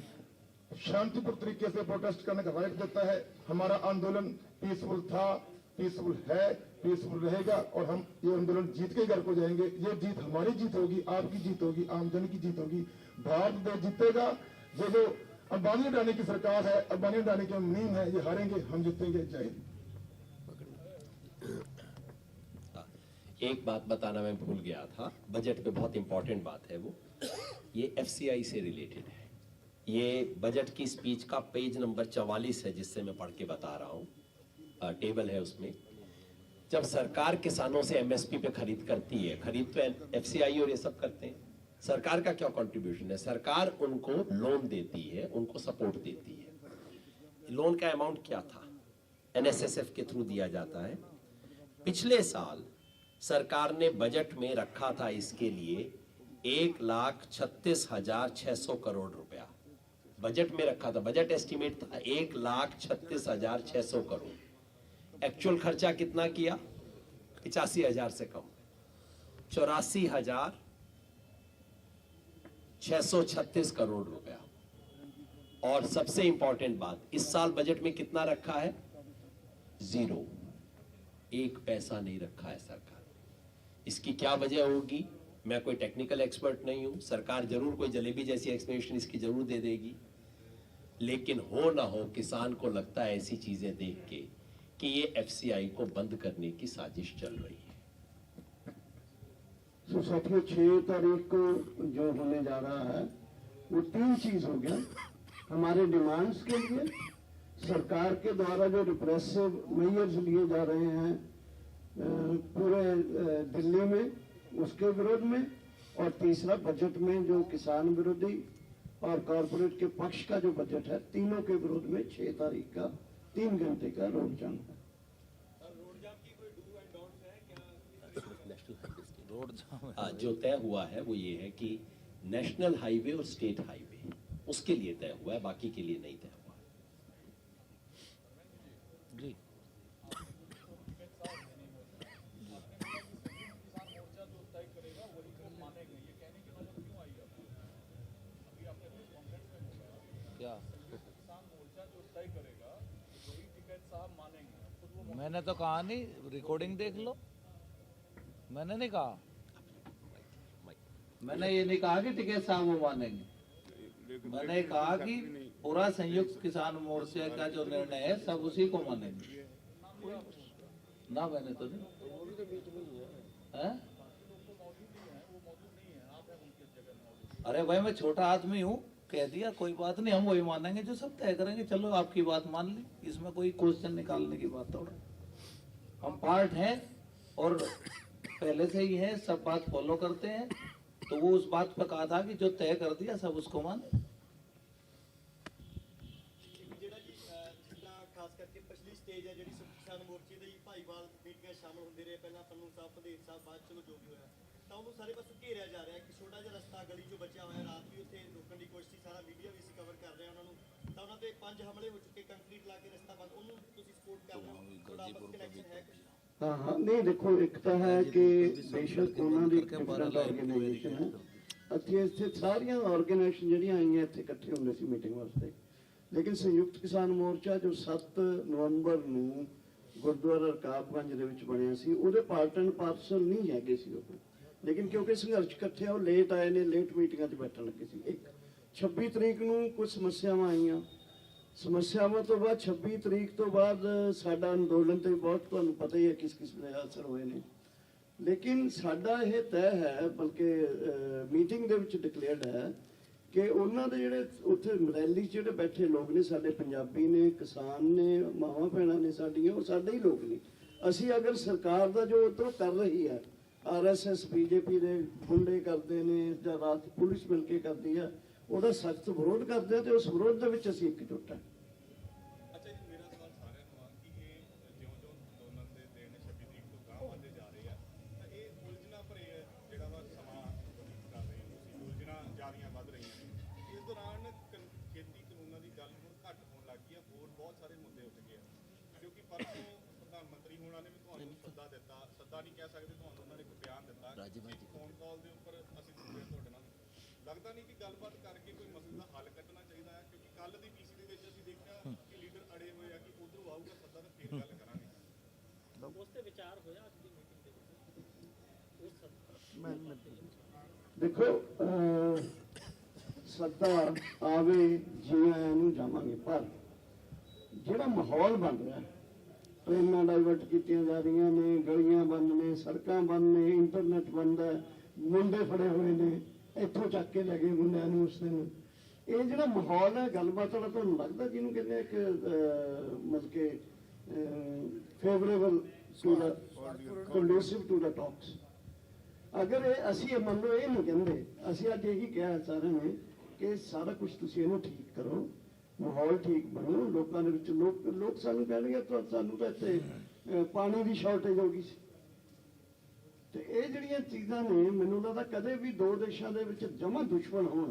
शांतिपूर्ण तरीके से प्रोटेस्ट करने का राइट देता है। हमारा आंदोलन पीसफुल था, पीसफुल है, पीसफुल रहेगा और हम ये आंदोलन जीत के घर को जाएंगे। ये जीत हमारी जीत होगी, आपकी जीत होगी, आमजन की जीत होगी। भारत देश जीतेगा। ये जो अंबानी अडानी की सरकार है, अंबानी अडानी की मुहिम है, ये हारेंगे, हम जीतेंगे। जय हिंद। एक बात बताना मैं भूल गया था, बजट पे बहुत इंपॉर्टेंट बात है वो, ये एफसीआई से रिलेटेड है। ये बजट की स्पीच का पेज नंबर 44 है जिससे मैं पढ़ के बता रहा हूँ, टेबल है उसमें। जब सरकार किसानों से एमएसपी पे खरीद करती है, खरीद तो एफसीआई और ये सब करते हैं, सरकार का क्या कंट्रीब्यूशन है? सरकार उनको लोन देती है, उनको सपोर्ट देती है। लोन का अमाउंट क्या था? एनएसएसएफ के थ्रू दिया जाता है। पिछले साल सरकार ने बजट में रखा था इसके लिए 1,36,600 करोड़ रुपया बजट में रखा था। बजट एस्टिमेट था 1,36,600 करोड़। एक्चुअल खर्चा कितना किया? 85,000 से कम, 84,636 करोड़ रुपया। और सबसे इंपॉर्टेंट बात, इस साल बजट में कितना रखा है? 0, 1 पैसा नहीं रखा है सरकार। इसकी क्या वजह होगी? मैं कोई टेक्निकल एक्सपर्ट नहीं हूं, सरकार जरूर कोई जलेबी जैसी एक्सप्लेनेशन इसकी जरूर दे देगी, लेकिन हो ना हो किसान को लगता है ऐसी चीजें देख के कि ये एफसीआई को बंद करने की साजिश चल रही है। तो साथियों 6 तारीख को जो होने जा रहा है वो 3 चीज हो गया। हमारे डिमांड्स के लिए सरकार के द्वारा जो रिप्रेसिव मेजर्स लिए जा रहे हैं पूरे दिल्ली में, उसके विरोध में, और तीसरा बजट में जो किसान विरोधी और कॉरपोरेट के पक्ष का जो बजट है, तीनों के विरोध में 6 तारीख का 3 घंटे का रोड जाम है। जो तय हुआ है वो ये है कि नेशनल हाईवे और स्टेट हाईवे उसके लिए तय हुआ है, बाकी के लिए नहीं तय हुआ। जी क्या मैंने तो कहा नहीं, रिकॉर्डिंग देख लो। मैंने नहीं कहा, मैंने ये नहीं कहा कि टिकैत साहब वो मानेंगे। मैंने कहा कि पूरा संयुक्त किसान मोर्चे का जो निर्णय है सब उसी को मानेंगे ना। मैंने तो नहीं है? अरे भाई मैं छोटा आदमी हूँ, कह दिया कोई बात नहीं, हम वही मानेंगे जो सब तय करेंगे। चलो आपकी बात मान ली, इसमें कोई क्वेश्चन निकालने की बात थोड़ा। हम पार्ट हैं और पहले से ही है, सब बात फॉलो करते हैं। तो वो उस बात पर कहा था कि जो तय कर दिया सब उसको माने। खास करके पिछली स्टेज है ਜਿਹੜੀ ਕਿਸਾਨ ਮੋਰਚੇ ਦੇ ਭਾਈਵਾਲ ਮੀਟਿੰਗਾਂ ਸ਼ਾਮਲ ਹੁੰਦੇ ਰਹੇ, ਪਹਿਲਾਂ ਪੰਨੂ ਸਾਹਿਬ, ਭਦੇਵ ਸਾਹਿਬ, ਬਾਅਦ ਚਲੋ ਜੋ ਵੀ ਹੋਇਆ, ਤਾਂ ਉਹਨੂੰ ਸਾਰੇ ਪਾਸੋਂ ਘੇਰਿਆ ਜਾ ਰਿਹਾ ਕਿ ਛੋਟਾ ਜਿਹਾ ਰਸਤਾ ਗਲੀ ਚੋਂ ਬਚਿਆ ਹੋਇਆ, ਰਾਤ ਵੀ ਉੱਥੇ ਰੋਕਣ ਦੀ ਕੋਸ਼ਿਸ਼, ਸਾਰਾ ਮੀਡੀਆ ਵੀ ਅਸੀਂ ਕਵਰ ਕਰ ਰਹੇ ਹਾਂ ਉਹਨਾਂ ਨੂੰ, ਤਾਂ ਉਹਨਾਂ ਤੇ 5 ਹਮਲੇ ਹੋ ਚੁੱਕੇ, ਕੰਕਰੀਟ ਲਾ ਕੇ ਰਸਤਾ ਬੰਦ। ਉਹਨੂੰ ਤੁਸੀਂ ਸਪੋਰਟ ਕਰ ਰਹੇ ਹੋ, ਤੁਹਾਡਾ ਆਪਸ ਕਨੈਕਸ਼ਨ ਹੈ ਕੁਝ? हाँ हाँ, नहीं देखो, एक तो है कि बेशक उन्होंने डिफरेंट ऑर्गेनाइजेशन है, ਇੱਥੇ ਸਾਰੀਆਂ ਆਰਗੇਨਾਈਜੇਸ਼ਨ ਜਿਹੜੀਆਂ ਆਈਆਂ ਇੱਥੇ ਇਕੱਠੇ ਹੁੰਦੇ ਸੀ ਮੀਟਿੰਗ ਵਾਸਤੇ, ਲੇਕਿਨ ਸੰਯੁਕਤ ਕਿਸਾਨ ਮੋਰਚਾ ਜੋ 7 ਨਵੰਬਰ ਨੂੰ ਗੁਰਦੁਆਰਾ ਰਕਾਬਗੰਜ ਦੇ ਵਿੱਚ ਬਣਿਆ ਸੀ, ਉਹਦੇ ਪਾਰਟ ਐਂਡ ਪਾਰਸਲ ਨਹੀਂ ਹੈਗੇ ਸੀ ਉਹ, ਲੇਕਿਨ ਕਿਉਂਕਿ ਸੰਘਰਸ਼ ਇਕੱਠੇ ਉਹ ਲੇਟ ਆਏ ਨੇ, ਲੇਟ ਮੀਟਿੰਗਾਂ 'ਚ ਬੈਠਣ ਲੱਗੇ ਸੀ। ਇੱਕ 26 ਤਰੀਕ ਨੂੰ ਕੁਝ ਸਮੱਸਿਆਵਾਂ ਆਈਆਂ, ਸਮੱਸਿਆਵਾਂ ਤੋਂ ਬਾਅਦ 26 ਤਰੀਕ ਤੋਂ ਬਾਅਦ ਸਾਡਾ ਅੰਦੋਲਨ ਤੇ ਬਹੁਤ ਤੁਹਾਨੂੰ ਪਤਾ ਹੀ ਹੈ ਕਿਸ ਕਿਸਮ ਦੇ ਅਸਰ ਹੋਏ ਨੇ, ਲੇਕਿਨ ਸਾਡਾ ਇਹ ਤੈਅ ਹੈ, ਬਲਕਿ ਮੀਟਿੰਗ ਦੇ ਵਿੱਚ ਡਿਕਲੇਅਰਡ ਹੈ ਕਿ ਉਹਨਾਂ ਦੇ ਜਿਹੜੇ ਉੱਥੇ ਰੈਲੀ 'ਚ ਜਿਹੜੇ ਬੈਠੇ ਲੋਕ ਨੇ, ਸਾਡੇ ਪੰਜਾਬੀ ਨੇ, ਕਿਸਾਨ ਨੇ, ਮਾਵਾਂ ਭੈਣਾਂ ਨੇ ਸਾਡੀਆਂ, ਉਹ ਸਾਡੇ ਹੀ ਲੋਕ ਨੇ। ਅਸੀਂ ਅਗਰ ਸਰਕਾਰ ਦਾ ਜੋ ਉੱਧਰੋਂ ਕਰ ਰਹੀ ਹੈ, ਆਰਐਸਐਸ ਬੀਜੇਪੀ ਦੇ ਗੁੰਡੇ ਕਰਦੇ ਨੇ ਜਾਂ ਰਾਤ ਪੁਲਿਸ ਮਿਲ ਕੇ ਕਰਦੀ ਹੈ, ਉਹਦਾ ਸਖਤ ਵਿਰੋਧ ਕਰਦੇ ਆ, ਤੇ ਉਸ ਵਿਰੋਧ ਦੇ ਵਿੱਚ ਅਸੀਂ ਇਕਜੁੱਟ ਹਾਂ। ਅੱਛਾ ਜੀ, ਮੇਰਾ ਸਵਾਲ ਸਾਰਿਆਂ ਨੂੰ ਆ ਕਿ ਇਹ ਜਿਉਂ-ਜਿਉਂ ਅੰਦੋਲਨ ਦੇ ਦਿਨ 26 ਤਰੀਕ ਤੋਂ ਗਾਂਹ ਵੱਧਦੇ ਜਾ ਰਹੇ ਆ, ਤਾਂ ਇਹ ਉਲਝਣਾਂ ਭਰੇ ਜਿਹੜਾ ਵਾ ਸਮਾਂ ਬਤੀਤ ਕਰ ਰਹੇ ਹੋ ਤੁਸੀਂ, ਉਲਝਣਾਂ ਜਾਰੀਆਂ ਵੱਧ ਰਹੀਆਂ ਨੇ। ਇਸ ਦੌਰਾਨ ਖੇਤੀ ਕਾਨੂੰਨਾਂ ਦੀ ਗੱਲ ਹੁਣ ਘੱਟ ਹੋਣ ਲੱਗ ਗਈ ਆ, ਹੋਰ ਬਹੁਤ ਸਾਰੇ ਮੁੱਦੇ ਉੱਠ ਗਏ ਆ, ਕਿਉਂਕਿ ਪਰਸੋਂ ਪ੍ਰਧਾਨ ਮੰਤਰੀ ਹੋਣਾ ਨੇ ਵੀ ਤੁਹਾਨੂੰ ਸੱਦਾ ਦਿੱਤਾ, ਸੱਦਾ ਨਹੀਂ ਕਹਿ ਸਕਦੇ, ਤੁਹਾਨੂੰ ਉਹਨਾਂ ਨੇ ਇੱਕ ਬਿਆਨ ਦਿੱਤਾ, ਫੋਨ ਕਾਲ ਦੇ ਉੱਪਰ ਅਸੀਂ ਜੁੜੇ ਤੁਹਾਡੇ ਨਾਲ। ਲੱਗਦਾ ਨਹੀਂ ਕਿ ਗੱਲਬਾਤ ਕਰਕੇ ਕੋਈ ਮਸਲੇ ਦਾ ਹੱਲ ਕੱਢਣਾ ਚਾਹੀਦਾ ਹੈ, ਕਿਉਂਕਿ ਕੱਲ ਦੀ ਪੀਸੀ ਦੇ ਵਿੱਚ ਅਸੀਂ ਦੇਖਿਆ ਕਿ ਲੀਡਰ ਅੜੇ ਹੋਏ ਆ ਕਿ ਉਧਰੋਂ ਆਊਗਾ ਸੱਦਾ ਤਾਂ ਫੇਰ ਗੱਲ ਕਰਾਂਗੇ। ਉਸ ਤੇ ਵਿਚਾਰ ਹੋਇਆ ਅੱਜ ਦੀ ਮੀਟਿੰਗ ਦੇ ਵਿੱਚ? ਉਸ ਦੇਖੋ ਸੱਦਾ ਆਵੇ ਜਿਵੇਂ ਇਹਨੂੰ ਜਾਵਾਂਗੇ, ਪਰ ਜਿਹੜਾ ਮਾਹੌਲ ਬਣ ਰਿਹਾ, ਟ੍ਰੇਨਾਂ ਡਾਈਵਰਟ ਕੀਤੀਆਂ ਜਾ ਰਹੀਆਂ ਨੇ, ਗਲੀਆਂ ਬੰਦ ਨੇ, ਸੜਕਾਂ ਬੰਦ ਨੇ, ਇੰਟਰਨੈਟ ਬੰਦ ਹੈ, ਮੁੰਡੇ ਫੜੇ ਹੋਏ ਨੇ, ਇੱਥੋਂ ਚੱਕ ਕੇ ਲੈ ਗਏ ਮੁੰਡਿਆਂ ਨੂੰ ਉਸ ਦਿਨ। ਇਹ ਜਿਹੜਾ ਮਾਹੌਲ ਹੈ ਗੱਲਬਾਤ ਵਾਲਾ, ਤੁਹਾਨੂੰ ਲੱਗਦਾ ਜਿਹਨੂੰ ਕਹਿੰਦੇ ਇੱਕ ਮਤਲਬ ਕਿ favourable to the conducive to the talks. ਅਗਰ ਇਹ ਅਸੀਂ ਮੰਨ ਲਓ ਇਹ ਨਹੀਂ ਕਹਿੰਦੇ, ਅਸੀਂ ਅੱਜ ਇਹੀ ਕਿਹਾ ਸਾਰਿਆਂ ਨੇ ਕਿ ਸਾਰਾ ਕੁਝ ਤੁਸੀਂ ਇਹਨੂੰ ਠੀਕ ਕਰੋ, ਮਾਹੌਲ ਠੀਕ ਬਣੋ, ਲੋਕਾਂ ਦੇ ਵਿੱਚ ਲੋਕ ਸਾਨੂੰ ਕਹਿਣਗੇ ਸਾਨੂੰ ਤਾਂ ਇੱਥੇ ਪਾਣੀ ਦੀ ਸ਼ਾਰਟੇਜ ਹੋ ਗਈ ਸੀ। ਤੇ ਇਹ ਜਿਹੜੀਆਂ ਚੀਜ਼ਾਂ ਨੇ ਮੈਨੂੰ ਲੱਗਦਾ ਕਦੇ ਵੀ ਦੋ ਦੇਸ਼ਾਂ ਦੇ ਵਿੱਚ ਜਮਾਂ ਦੁਸ਼ਮਣ ਹੋਣ,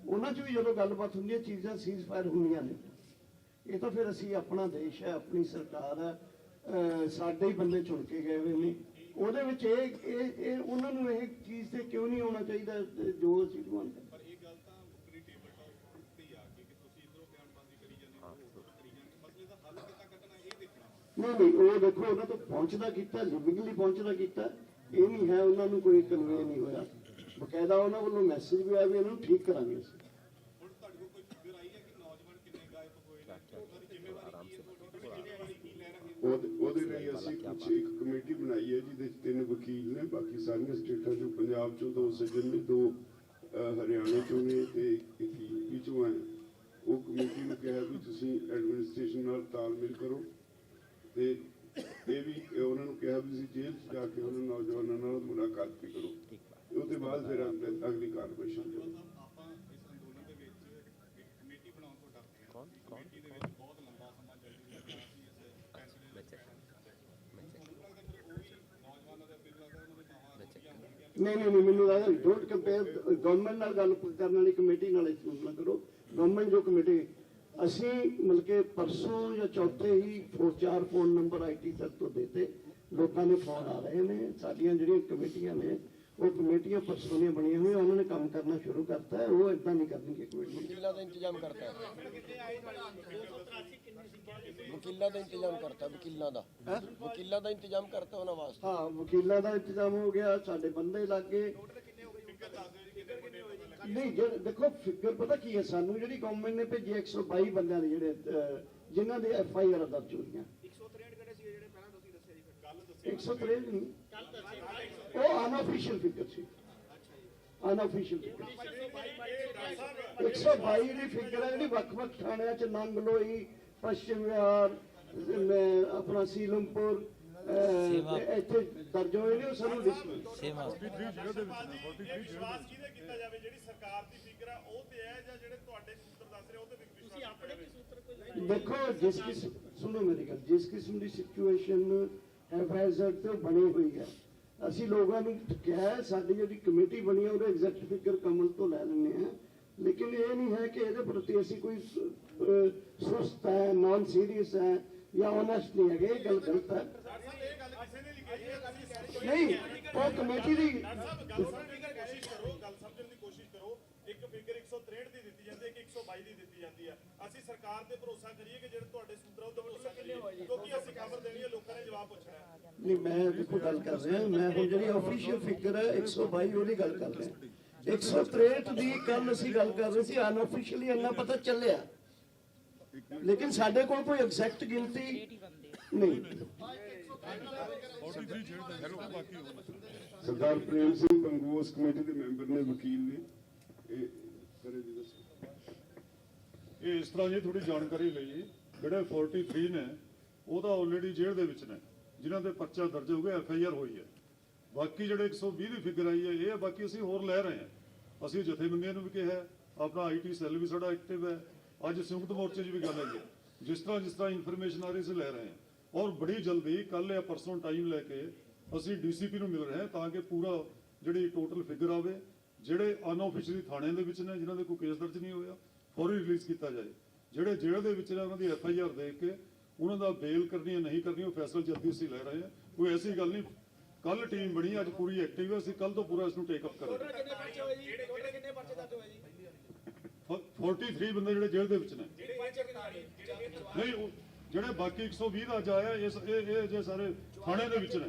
ਉਹਨਾਂ 'ਚ ਵੀ ਜਦੋਂ ਗੱਲਬਾਤ ਹੁੰਦੀ ਹੈ ਚੀਜ਼ਾਂ ਸੀਜ਼ ਫਾਇਰ ਹੁੰਦੀਆਂ ਨੇ। ਇਹ ਤਾਂ ਫਿਰ ਅਸੀਂ ਆਪਣਾ ਦੇਸ਼ ਹੈ, ਆਪਣੀ ਸਰਕਾਰ ਹੈ, ਸਾਡੇ ਹੀ ਬੰਦੇ ਚੁਣ ਕੇ ਗਏ ਹੋਏ ਨੇ, ਉਹਦੇ ਵਿੱਚ ਇਹ ਉਹਨਾਂ ਨੂੰ ਇਹ ਚੀਜ਼ ਤੇ ਕਿਉਂ ਨਹੀਂ ਆਉਣਾ ਚਾਹੀਦਾ ਜੋ ਅਸੀਂ ਮੰਨਦੇ। ਪਰ ਇਹ ਗੱਲ ਤਾਂ ਉੱਪਰੀ ਟੇਬਲ ਟਾਪ ਤੇ ਹੀ ਆ ਗਈ ਕਿ ਤੁਸੀਂ ਇਧਰੋਂ ਬਿਆਨਬਾਜ਼ੀ ਕਰੀ ਜਾਂਦੇ ਹੋ, ਉਧਰੋਂ ਕਰੀ ਜਾਂਦੇ, ਮਸਲੇ ਦਾ ਹੱਲ ਕਿੱਦਾਂ ਕੱਢਣਾ ਇਹ ਦੇਖਣਾ। ਨਹੀਂ ਉਹ ਦੇਖੋ ਉਹਨਾਂ ਤੋਂ ਪਹੁੰਚਦਾ ਕੀਤਾ, ਲਿਵਿੰਗਲੀ ਪਹੁੰਚਦਾ ਕੀਤਾ, ਇਹ ਨਹੀਂ ਹੈ ਉਹਨਾਂ ਨੂੰ ਕੋਈ ਕਨਵੇ ਨਹੀਂ ਹੋਇਆ, ਬਕਾਇਦਾ ਉਹਨਾਂ ਵੱਲੋਂ ਮੈਸੇਜ ਵੀ ਆਇਆ ਵੀ ਇਹਨਾਂ ਨੂੰ ਠੀਕ ਕਰਾਂਗੇ ਅਸੀਂ। ਹੁਣ ਤੁਹਾਡੇ ਕੋਲ ਕੋਈ ਫਿਗਰ ਆਈ ਹੈ ਕਿ ਨੌਜਵਾਨ ਕਿੰਨੇ ਗਾਇਬ ਹੋਏ ਨੇ, ਉਹਨਾਂ ਦੀ ਜ਼ਿੰਮੇਵਾਰੀ ਕੀ ਹੈ, ਤੁਹਾਡੀ ਜ਼ਿੰਮੇਵਾਰੀ ਕੀ ਲੈ ਰਹੇ ਹੋ? ਉਹਦੇ ਲਈ ਅਸੀਂ ਕੁਝ ਇੱਕ ਕਮੇਟੀ ਬਣਾਈ ਹੈ ਜਿਹਦੇ 'ਚ 3 ਵਕੀਲ ਨੇ, ਬਾਕੀ ਸਾਰੀਆਂ ਸਟੇਟਾਂ ਚੋਂ, ਪੰਜਾਬ ਚੋਂ 2 ਸੱਜਣ ਨੇ, 2 ਹਰਿਆਣੇ ਚੋਂ ਨੇ ਤੇ ਇੱਕ ਯੂਪੀ ਚੋਂ ਹੈ। ਉਹ ਕਮੇਟੀ ਨੂੰ ਕਿਹਾ ਵੀ ਤੁਸੀਂ ਐਡਮਿਨਿਸਟ੍ਰੇਸ਼ਨ ਨਾਲ ਤਾਲਮੇਲ ਕਰੋ ਤੇ ਇਹ ਵੀ ਉਹਨਾਂ ਨੂੰ ਕਿਹਾ ਵੀ ਤੁਸੀਂ ਜੇਲ੍ਹ 'ਚ ਜਾ ਕੇ ਉਹਨਾਂ ਨੌਜਵਾਨਾਂ ਨਾਲ ਮੁਲਾਕਾਤ ਵੀ ਕਰੋ। ਉਹਦੇ ਬਾਅਦ ਫਿਰ ਅਗਲੀ ਕਾਰਵਾਈ ਸ਼ੁਰੂ ਕਰੋ। ਆਪਾਂ ਇਸ ਅੰਦੋਲਨ ਦੇ ਵਿੱਚ ਇੱਕ ਕਮੇਟੀ ਬਣਾਉਣ ਤੋਂ ਡਰਦੇ ਹਾਂ। ਕਮੇਟੀ ਦੇ ਵਿੱਚ ਬਹੁਤ ਲੰਬਾ ਸਮਾਂ ਜਲਦੀ ਲੱਗਣਾ ਸੀ ਇਸ ਫੈਸਲੇ ਦੇ ਵਿੱਚ। ਨਹੀਂ ਮੈਨੂੰ ਲੱਗਦਾ ਡੋਂਟ ਕੰਪੇਅਰ ਗਵਰਨਮੈਂਟ ਨਾਲ ਗੱਲ ਕਰਨ ਵਾਲੀ ਕਮੇਟੀ ਨਾਲ ਇਸ ਨੂੰ ਨਾ ਕਰੋ। ਗਵਰਨਮੈਂਟ ਜੋ ਕਮੇਟੀ ਅਸੀਂ ਮਤਲਬ ਕਿ ਪਰਸੋਂ ਜਾਂ ਚੌਥੇ ਹੀ 4 ਫੋਨ ਨੰਬਰ ਆਈਟੀ ਸੈੱਲ ਤੋਂ ਦੇਤੇ, ਲੋਕਾਂ ਦੇ ਫੋਨ ਆ ਰਹੇ ਨੇ। ਸਾਡੀਆਂ ਜਿਹੜੀਆਂ ਕਮੇਟੀਆਂ ਨੇ ਉਹ ਕਮੇਟੀਆਂ ਪਰਸੋਂ ਦੀਆਂ ਬਣੀਆਂ ਹੋਈਆਂ, ਉਹਨਾਂ ਨੇ ਕੰਮ ਕਰਨਾ ਸ਼ੁਰੂ ਕਰਤਾ ਹੈ। ਉਹ ਇਦਾਂ ਨਹੀਂ ਕਰਨਗੇ ਕਮੇਟੀ, ਵਕੀਲਾਂ ਦਾ ਇੰਤਜ਼ਾਮ ਕਰਤਾ ਹੈ, ਵਕੀਲਾਂ ਦਾ ਇੰਤਜ਼ਾਮ ਕਰਤਾ, ਵਕੀਲਾਂ ਦਾ ਇੰਤਜ਼ਾਮ ਕਰਤਾ ਉਹਨਾਂ ਵਾਸਤੇ। ਹਾਂ ਵਕੀਲਾਂ ਦਾ ਇੰਤਜ਼ਾਮ ਹੋ ਗਿਆ, ਸਾਡੇ ਬੰਦੇ ਲੱਗ ਗਏ। ਨਹੀਂ ਦੇਖੋ ਫਿਗਰ ਪਤਾ ਕੀ ਹੈ, ਸਾਨੂੰ ਜਿਹੜੀ ਗਵਰਨਮੈਂਟ ਨੇ ਭੇਜੀ 122 ਬੰਦਿਆਂ ਦੇ ਜਿਹੜੇ ਜਿਨ੍ਹਾਂ ਦੇ FIR ਦਰਜ ਹੋਈਆਂ। 163 ਕਿਹੜੇ ਸੀ ਜਿਹੜੇ ਪਹਿਲਾਂ ਤੁਸੀਂ ਦੱਸਿਆ ਜੀ? ਫਿਰ 163 ਨਹੀਂ, ਉਹ ਅਨਅਫੀਸ਼ੀਅਲ ਫਿਗਰ ਸੀ, ਅਨਅਫੀਸ਼ੀਅਲ ਫਿਗਰ। 122 ਦੀ ਫਿਗਰ ਹੈ ਜਿਹੜੀ ਵੱਖ-ਵੱਖ ਥਾਣਿਆਂ 'ਚ ਨੰਗ ਲੋਈ, ਪੱਛਮ ਵਿਹਾਰ, ਆਪਣਾ ਸੀਲਮਪੁਰ ਇੱਥੇ ਦਰਜ ਹੋਏ ਨੇ। ਉਹ ਸਾਨੂੰ ਵਿਸ਼ਵਾਸ ਕਿਹਦੇ ਕੀਤਾ ਜਾਵੇ, ਜਿਹੜੀ ਸਰਕਾਰ ਦੀ ਫਿਗਰ ਆ ਉਹ ਤੇ ਹੈ ਜਾਂ ਜਿਹੜੇ ਤੁਹਾਡੇ ਸੂਤਰ ਦੱਸ ਰਹੇ ਉਹ ਤੇ ਤੁਸੀਂ ਆਪਣੇ ਕੀ ਸੂਤਰ ਕੋਈ? ਦੇਖੋ ਜਿਸ ਕਿਸਮ, ਸੁਣੋ ਮੇਰੀ ਗੱਲ, ਜਿਸ ਕਿਸਮ ਦੀ ਸਿਚੁਏਸ਼ਨ FIR ਤੇ ਬਣੀ ਹੋਈ ਹੈ, ਅਸੀਂ ਲੋਕਾਂ ਨੂੰ ਕਿਹਾ ਸਾਡੀ ਜਿਹੜੀ ਕਮੇਟੀ ਬਣੀ ਹੈ ਉਹਦਾ ਐਗਜ਼ੈਕਟ ਫਿਗਰ ਕਮਲ ਤੋਂ ਲੈ ਲੈਂਦੇ ਹਾਂ, ਲੇਕਿਨ ਇਹ ਨਹੀਂ ਹੈ ਕਿ ਇਹਦੇ ਪ੍ਰਤੀ ਅਸੀਂ ਕੋਈ ਸੁਸਤ ਹੈ, ਨਾਨ ਸੀਰੀਅਸ ਹੈ ਜਾਂ ਓਨੈਸਟ ਨਹੀਂ ਹੈਗੇ। ਇਹ ਗੱਲ ਗਲਤ ਹੈ। ਨਹੀਂ ਉਹ ਕਮੇਟੀ ਦੀ ਗੱਲ ਸਮਝਣ ਦੀ ਕੋਸ਼ਿਸ਼ ਕਰੋ। ਇੱਕ ਫਿਗਰ 163 ਦੀ ਦਿੱਤੀ ਜਾਂਦੀ ਹੈ ਕਿ 122 ਦੀ ਦਿੱਤੀ ਜਾਂਦੀ ਹੈ। ਅਸੀਂ ਸਰਕਾਰ ਤੇ ਭਰੋਸਾ ਕਰੀਏ ਕਿ ਜਿਹੜੇ ਤੁਹਾਡੇ ਸੂਤਰ ਉਹ ਤੇ ਭਰੋਸਾ ਕਰੀਏ, ਕਿਉਂਕਿ ਅਸੀਂ ਖਬਰ ਦੇਣੀ ਹੈ, ਲੋਕਾਂ ਨੇ ਜਵਾਬ ਪੁੱਛਣਾ ਹੈ। ਨਹੀਂ ਮੈਂ ਦੇਖੋ ਗੱਲ ਕਰ ਰਿਹਾ, ਮੈਂ ਹੁਣ ਜਿਹੜੀ ਆਫੀਸ਼ੀਅਲ ਫਿਗਰ ਹੈ 122 ਉਹਦੀ ਗੱਲ ਕਰ ਰਿਹਾ। 163 ਦੀ ਕੱਲ ਅਸੀਂ ਗੱਲ ਕਰ ਰਹੇ ਸੀ, ਅਨਆਫੀਸ਼ੀਅਲੀ ਇੰਨਾ ਪਤਾ ਚੱਲਿਆ, ਲੇਕਿਨ ਸਾਡੇ ਕੋਲ ਕੋਈ ਐਗਜ਼ੈਕਟ ਗਿਣਤੀ ਨਹੀਂ। ਸਰਦਾਰ ਪ੍ਰੇਮ ਸਿੰਘ ਪੰਗੂ ਉਸ ਕਮੇਟੀ ਦੇ ਮੈਂਬਰ ਨੇ, ਵਕੀਲ ਨੇ। ਇਹ ਕਰੇ ਜੀ ਦੱਸੋ। ਇਹ ਇਸ ਤਰ੍ਹਾਂ ਜੀ ਥੋੜੀ ਜਾਣਕਾਰੀ ਲਈ, ਜਿਹੜੇ 43 ਨੇ ਉਹ ਤਾਂ ਆਲਰੇਡੀ ਜੇਲ੍ਹ ਦੇ ਵਿੱਚ ਨੇ, ਜਿਨ੍ਹਾਂ ਦੇ ਪਰਚਾ ਦਰਜ ਹੋ ਗਿਆ, FIR ਹੋਈ ਹੈ। ਬਾਕੀ ਜਿਹੜੇ 120 ਦੀ ਫਿਗਰ ਆਈ ਹੈ ਇਹ ਬਾਕੀ ਅਸੀਂ ਹੋਰ ਲੈ ਰਹੇ ਹਾਂ। ਅਸੀਂ ਜਥੇਬੰਦੀਆਂ ਨੂੰ ਵੀ ਕਿਹਾ, ਆਪਣਾ IT ਸੈੱਲ ਵੀ ਸਾਡਾ ਐਕਟਿਵ ਹੈ। ਅੱਜ ਸੰਯੁਕਤ ਮੋਰਚੇ 'ਚ ਵੀ ਗੱਲ ਆਈ ਹੈ, ਜਿਸ ਤਰ੍ਹਾਂ ਇਨਫੋਰਮੇਸ਼ਨ ਆ ਰਹੀ ਅਸੀਂ ਲੈ ਰਹੇ ਹਾਂ। ਔਰ ਬੜੀ ਜਲਦੀ ਕੱਲ ਜਾਂ ਪਰਸੋਂ ਟਾਈਮ ਲੈ ਕੇ ਅਸੀਂ DCP ਨੂੰ ਮਿਲ ਰਹੇ ਹਾਂ ਤਾਂ ਕਿ ਪੂਰਾ ਜਿਹੜੀ ਟੋਟਲ ਫਿਗਰ ਆਵੇ। ਜਿਹੜੇ ਅਨਆਫੀਸ਼ੀਅਲੀ ਥਾਣਿਆਂ ਦੇ ਵਿੱਚ ਨੇ, ਜਿਨ੍ਹਾਂ ਦੇ ਕੋਈ ਕੇਸ ਦਰਜ ਨਹੀਂ ਹੋਇਆ, ਫੌਰੀ ਰਿਲੀਜ਼ ਕੀਤਾ ਜਾਏ। ਜਿਹੜੇ ਜੇਲ੍ਹ ਦੇ ਵਿੱਚ ਨੇ ਉਹਨਾਂ ਦੀ FIR ਦੇਖ ਕੇ ਉਹਨਾਂ ਦਾ ਬੇਲ ਕਰਨੀ ਹੈ ਨਹੀਂ ਕਰਨੀ, ਉਹ ਫੈਸਲਾ ਜਲਦੀ ਅਸੀਂ ਲੈ ਰਹੇ ਹਾਂ। ਕੋਈ ਐਸੀ ਗੱਲ ਨਹੀਂ। ਕੱਲ ਟੀਮ ਬਣੀ, ਅੱਜ ਪੂਰੀ ਐਕਟਿਵ ਹੈ। ਅਸੀਂ ਕੱਲ ਤੋਂ ਪੂਰਾ ਇਸ ਨੂੰ ਟੇਕ ਅਪ ਕਰਾਂਗੇ। 43 ਬੰਦੇ ਜਿਹੜੇ ਜੇਲ੍ਹ ਦੇ ਵਿੱਚ ਨੇ। ਨਹੀਂ ਜਿਹੜੇ ਬਾਕੀ 120 ਦਾ ਅੱਜ ਆਇਆ, ਇਹ ਜੇ ਸਾਰੇ ਥਾਣੇ ਦੇ ਵਿੱਚ ਨੇ।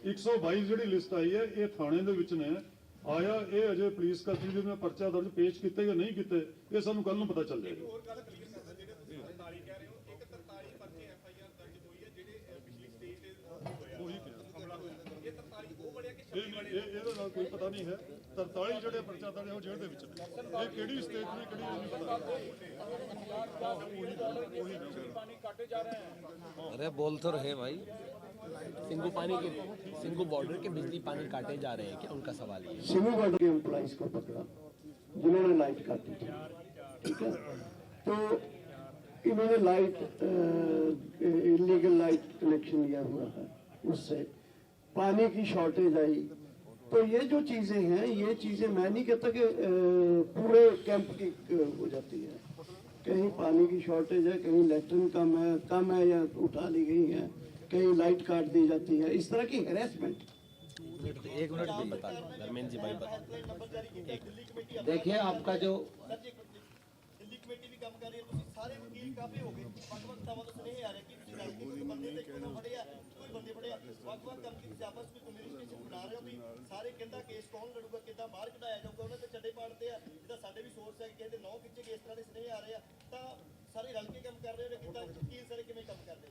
122 ਜਿਹੜੀ ਲਿਸਟ ਆਈ ਹੈ ਇਹ ਥਾਣੇ ਦੇ ਵਿੱਚ ਨੇ ਆਇਆ। ਇਹ ਅਜੇ ਪੁਲਿਸ ਕਸਟਡੀ ਦੇ ਵਿੱਚ ਪਰਚਾ ਦਰਜ ਪੇਸ਼ ਕੀਤੇ ਜਾਂ ਨਹੀਂ ਕੀਤੇ, ਇਹ ਸਾਨੂੰ ਕੱਲ ਨੂੰ ਪਤਾ ਚੱਲ ਜਾਏਗਾ। ਹੋਰ ਗੱਲ ਕਲੀਅਰ ਕਰਦਾ, ਜਿਹੜੇ ਤੁਸੀਂ 43 ਕਹਿ ਰਹੇ ਹੋ, ਇੱਕ 43 ਪਰਚੇ FIR ਦਰਜ ਹੋਈ ਹੈ ਜਿਹੜੇ ਪਿਛਲੀ ਸਟੇਜ ਤੇ ਹੋਇਆ ਹਮਲਾ ਹੋਇਆ। ਇਹ 43 ਉਹ ਬੜਿਆ ਕਿ 26 ਬੜੇ ਇਹਦੇ ਨਾਲ ਕੋਈ ਪਤਾ ਨਹੀਂ ਹੈ। 43 ਜਿਹੜੇ ਪਰਚਾ ਦਰਜ ਉਹ ਜੇਲ੍ਹ ਦੇ ਵਿੱਚ ਨੇ। ਇਹ ਕਿਹੜੀ ਸਟੇਟ ਨੇ ਕਿਹੜੀ ਨਹੀਂ ਪਤਾ। अरे बोल तो रहे भाई। सिंगू बॉर्डर के बिजली पानी काटे जा रहे हैं क्या, उनका सवाल ये है। सिमी बॉर्डर के एम्प्लॉइज को पकड़ा जिन्होंने लाइट काटी थी, ठीक है। तो इन्होंने लाइट इलीगल लाइट कनेक्शन लिया हुआ है, उससे पानी की शॉर्टेज आई। तो ये जो चीजें हैं, ये चीजें मैं नहीं कहता कि पूरे कैंप की हो जाती है। कहीं पानी की शॉर्टेज है, कहीं लैट्रिन कम है या उठा ली गई है, कहीं लाइट काट दी जाती है, इस तरह की हैरेसमेंट। एक मिनट भाई बता दो, धर्मेंद्र जी भाई बता दो। नंबर जारी किया दिल्ली कमेटी देखिए आपका जो दिल्ली कमेटी भी काम कर रही है, ਤੁਸੀਂ ਸਾਰੇ ਵਕੀਲ ਕਾਫੀ ਹੋ ਗਏ, ਵੱਖ-ਵੱਖ ਥਾਵਾਂ ਤੋਂ ਸੁਨੇਹੇ ਆ ਰਹੇ ਕਿ ਤੁਸੀਂ ਰਲ ਕੇ ਕੋਈ ਬੰਦੇ ਤੇ ਕੋਈ ਫੜਿਆ, ਕੋਈ ਬੰਦੇ ਫੜਿਆ, ਵੱਖ-ਵੱਖ ਕੰਪਨੀ ਦੇ ਆਪਸ ਵਿੱਚ ਕਮਿਊਨੀਕੇਸ਼ਨ ਬਣਾ ਰਹੇ ਹੋ ਵੀ ਸਾਰੇ ਕਹਿੰਦਾ ਕੇਸ ਕੌਣ ਲੜੂਗਾ, ਕਿੱਦਾਂ ਬਾਹਰ ਕਢਾਇਆ ਜਾਊਗਾ, ਉਹਨਾਂ ਤੇ ਚੱਡੇ ਪਾੜਦੇ ਆ, ਜਿੱਦਾਂ ਸਾਡੇ ਵੀ ਸੋਰਸ ਹੈ ਕਿ ਕਹਿੰਦੇ 9 ਖਿੱਚੇ ਗਏ, ਇਸ ਤਰ੍ਹਾਂ ਦੇ ਸੁਨੇਹੇ ਆ ਰਹੇ ਆ। ਤਾਂ ਸਾਰੇ ਰਲ ਕੇ ਕੰਮ ਕਰ ਰਹੇ ਨੇ, ਕਿੱਦਾਂ ਵਕੀਲ ਸਾਰੇ ਕਿਵੇਂ ਕੰਮ ਕਰਦੇ,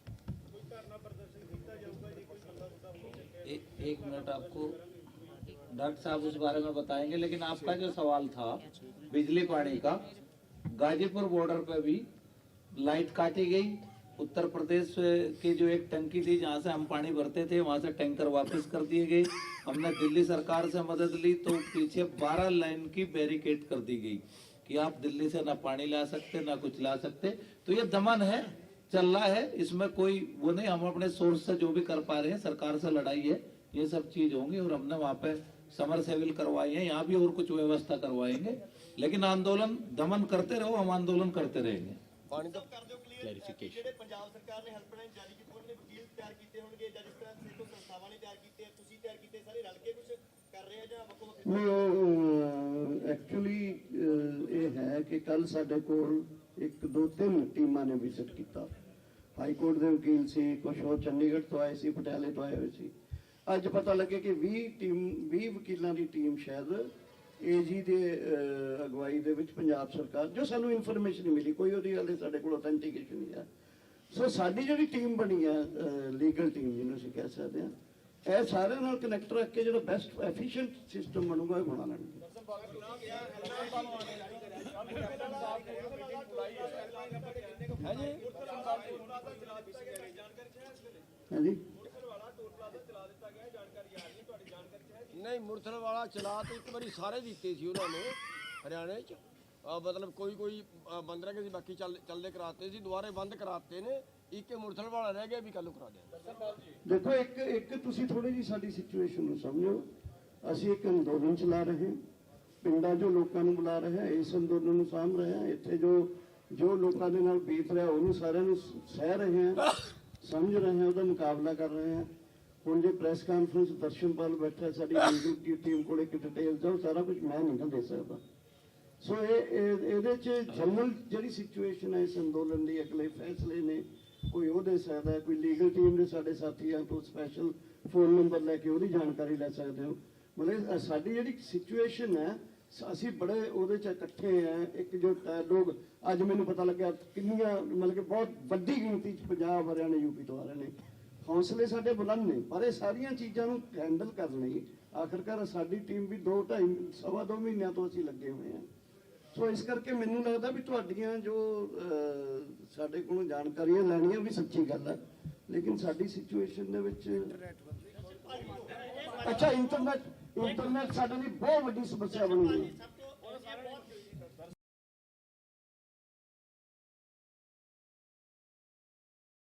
ਕੋਈ ਧਰਨਾ ਪ੍ਰਦਰਸ਼ਨ ਕੀਤਾ ਜਾਊਗਾ ਜੀ, ਕੋਈ ਬੰਦਾ ਹੁੰਦਾ ਹੋਊਗਾ। एक मिनट आपको डॉक्टर साहब उस बारे में बताएंगे, लेकिन आपका जो सवाल था बिजली पानी का, गाजीपुर बॉर्डर पे भी लाइट काटी गई। उत्तर प्रदेश की जो एक टंकी थी जहाँ से हम पानी भरते थे, वहाँ से टैंकर वापस कर दिए गए। हमने दिल्ली सरकार से मदद ली तो पीछे 12 लाइन की बैरिकेड कर दी गई कि आप दिल्ली से ना पानी ला सकते ना कुछ ला सकते। तो ये दमन है, चल रहा है, इसमें कोई वो नहीं। हम अपने सोर्स से जो भी कर पा रहे हैं, सरकार से लड़ाई है, ये सब चीज होंगी। और हमने वहाँ पे समर सेविल करवाई है, यहाँ भी और कुछ व्यवस्था करवाएंगे। लेकिन आंदोलन दमन करते रहो, हम आंदोलन करते रहेंगे। ਪਾਣੀ ਦਾ ਕਰ ਦਿਓ ਕਲੀਅਰ, ਜਿਹੜੇ ਪੰਜਾਬ ਸਰਕਾਰ ਨੇ ਹੈਲਪਲਾਈਨ ਜਾਰੀ ਕੀਤੀ, ਉਹਨਾਂ ਨੇ ਵਕੀਲ ਤਿਆਰ ਕੀਤੇ ਹੋਣਗੇ ਜਾਂ ਜਿਸ ਤਰ੍ਹਾਂ ਸੇਤੋ ਸੰਸਥਾਵਾਂ ਨੇ ਤਿਆਰ ਕੀਤੇ, ਤੁਸੀਂ ਤਿਆਰ ਕੀਤੇ, ਸਾਰੇ ਰਲ ਕੇ ਕੁਝ ਕਰ ਰਹੇ ਆ ਜਾਂ ਵੱਖੋ ਵੱਖ? ਨਹੀਂ, ਉਹ ਐਕਚੁਅਲੀ ਇਹ ਹੈ ਕਿ ਕੱਲ ਸਾਡੇ ਕੋਲ 1 2 3 ਟੀਮਾਂ ਨੇ ਵਿਜ਼ਿਟ ਕੀਤਾ। ਹਾਈ ਕੋਰਟ ਦੇ ਵਕੀਲ ਸੀ, ਕੁਝ ਹੋਰ ਚੰਡੀਗੜ੍ਹ ਤੋਂ ਆਏ ਸੀ, ਪਟਿਆਲੇ ਤੋਂ ਆਏ ਹੋਏ ਸੀ। ਅੱਜ ਪਤਾ ਲੱਗੇ ਕਿ 20 ਵਕੀਲਾਂ ਦੀ ਟੀਮ ਸ਼ਾਇਦ ਏਜੀ ਦੇ ਅਗਵਾਈ ਦੇ ਵਿੱਚ ਪੰਜਾਬ ਸਰਕਾਰ, ਜੋ ਸਾਨੂੰ ਇਨਫੋਰਮੇਸ਼ਨ ਨਹੀਂ ਮਿਲੀ, ਕੋਈ ਉਹਦੀ ਹਾਲੇ ਸਾਡੇ ਕੋਲ ਅਥੈਂਟੀਕੇਸ਼ਨ ਨਹੀਂ ਹੈ। ਸੋ ਸਾਡੀ ਜਿਹੜੀ ਟੀਮ ਬਣੀ ਹੈ, ਲੀਗਲ ਟੀਮ ਜਿਹਨੂੰ ਅਸੀਂ ਕਹਿ ਸਕਦੇ ਹਾਂ, ਇਹ ਸਾਰਿਆਂ ਨਾਲ ਕਨੈਕਟ ਰੱਖ ਕੇ ਜਿਹੜਾ ਬੈਸਟ ਐਫੀਸ਼ੀਐਂਟ ਸਿਸਟਮ ਬਣੂਗਾ ਉਹ ਬਣਾ ਲੈਣਗੇ। ਹਾਂਜੀ ਨਹੀਂ, ਮੁਰਥਲ ਵਾਲਾ ਚਲਾ ਤੇ ਇੱਕ ਵਾਰੀ ਸਾਰੇ ਦਿੱਤੇ ਸੀ ਉਹਨਾਂ ਨੇ ਹਰਿਆਣੇ ਚ। ਮਤਲਬ ਕੋਈ ਬੰਦ ਰਹਿ ਗਏ ਸੀ, ਬਾਕੀ ਚੱਲਦੇ ਕਰਾਤੇ ਸੀ, ਦੁਬਾਰੇ ਬੰਦ ਕਰਾਤੇ ਨੇ। ਇੱਕ ਮੁਰਥਲ ਵਾਲਾ ਰਹਿ ਗਿਆ, ਵੀ ਕੱਲ੍ਹ ਨੂੰ ਕਰਾ ਦਿਆਂਗੇ। ਦੇਖੋ, ਇੱਕ ਤੁਸੀਂ ਥੋੜੀ ਜੀ ਸਾਡੀ ਸਿਚੁਏਸ਼ਨ ਨੂੰ ਸਮਝੋ। ਅਸੀਂ ਇੱਕ ਅੰਦੋਲਨ ਚਲਾ ਰਹੇ ਹਾਂ, ਪਿੰਡਾਂ 'ਚੋਂ ਲੋਕਾਂ ਨੂੰ ਬੁਲਾ ਰਹੇ ਹਾਂ, ਇਸ ਅੰਦੋਲਨ ਨੂੰ ਸਾਂਭ ਰਹੇ ਹਾਂ। ਇੱਥੇ ਜੋ ਲੋਕਾਂ ਦੇ ਨਾਲ ਬੀਤ ਰਿਹਾ ਉਹਨੂੰ ਸਾਰਿਆਂ ਨੂੰ ਸਹਿ ਰਹੇ ਹਾਂ, ਸਮਝ ਰਹੇ ਹਾਂ, ਉਹਦਾ ਮੁਕਾਬਲਾ ਕਰ ਰਹੇ ਹਾਂ। ਹੁਣ ਜੇ ਪ੍ਰੈਸ ਕਾਨਫਰੰਸ ਦਰਸ਼ਨਪਾਲ ਬੈਠਾ, ਸਾਡੀ ਲੀਗਲ ਟੀਮ ਕੋਲ ਇੱਕ ਡਿਟੇਲ ਦਾ ਸਾਰਾ ਕੁਝ ਮੈਂ ਨਹੀਂ ਦੇ ਸਕਦਾ। ਸੋ ਇਹਦੇ 'ਚ ਜਨਰਲ ਜਿਹੜੀ ਸਿਚੁਏਸ਼ਨ ਹੈ ਇਸ ਅੰਦੋਲਨ ਦੀ, ਅਗਲੇ ਫੈਸਲੇ ਨੇ ਕੋਈ ਉਹ ਦੇ ਸਕਦਾ, ਕੋਈ ਲੀਗਲ ਟੀਮ ਦੇ ਸਾਡੇ ਸਾਥੀਆਂ ਤੋਂ ਸਪੈਸ਼ਲ ਫੋਨ ਨੰਬਰ ਲੈ ਕੇ ਉਹਦੀ ਜਾਣਕਾਰੀ ਲੈ ਸਕਦੇ ਹੋ। ਮਤਲਬ ਸਾਡੀ ਜਿਹੜੀ ਸਿਚੁਏਸ਼ਨ ਹੈ, ਅਸੀਂ ਬੜੇ ਉਹਦੇ 'ਚ ਇਕੱਠੇ ਆ, ਇੱਕਜੁੱਟ ਹੈ ਲੋਕ। ਅੱਜ ਮੈਨੂੰ ਪਤਾ ਲੱਗਿਆ ਕਿੰਨੀਆਂ, ਮਤਲਬ ਕਿ ਬਹੁਤ ਵੱਡੀ ਗਿਣਤੀ 'ਚ ਪੰਜਾਬ, ਹਰਿਆਣਾ, ਯੂਪੀ ਤੋਂ ਆ ਰਹੇ ਨੇ। ਹੌਸਲੇ ਸਾਡੇ ਬੁਲੰਦ ਨੇ, ਪਰ ਇਹ ਸਾਰੀਆਂ ਚੀਜ਼ਾਂ ਨੂੰ ਹੈਂਡਲ ਕਰਨ ਲਈ ਆਖਰਕਾਰ ਸਾਡੀ ਟੀਮ ਵੀ 2-2.5 ਮਹੀਨਿਆਂ ਤੋਂ ਅਸੀਂ ਲੱਗੇ ਹੋਏ ਹਾਂ। ਸੋ ਇਸ ਕਰਕੇ ਮੈਨੂੰ ਲੱਗਦਾ ਵੀ ਤੁਹਾਡੀਆਂ ਜੋ ਸਾਡੇ ਕੋਲੋਂ ਜਾਣਕਾਰੀਆਂ ਲੈਣੀਆਂ ਵੀ ਸੱਚੀ ਗੱਲ ਹੈ, ਲੇਕਿਨ ਸਾਡੀ ਸਿਚੁਏਸ਼ਨ ਦੇ ਵਿੱਚ ਅੱਛਾ ਇੰਟਰਨੈਟ ਸਾਡੇ ਲਈ ਬਹੁਤ ਵੱਡੀ ਸਮੱਸਿਆ ਬਣੀ ਹੈ।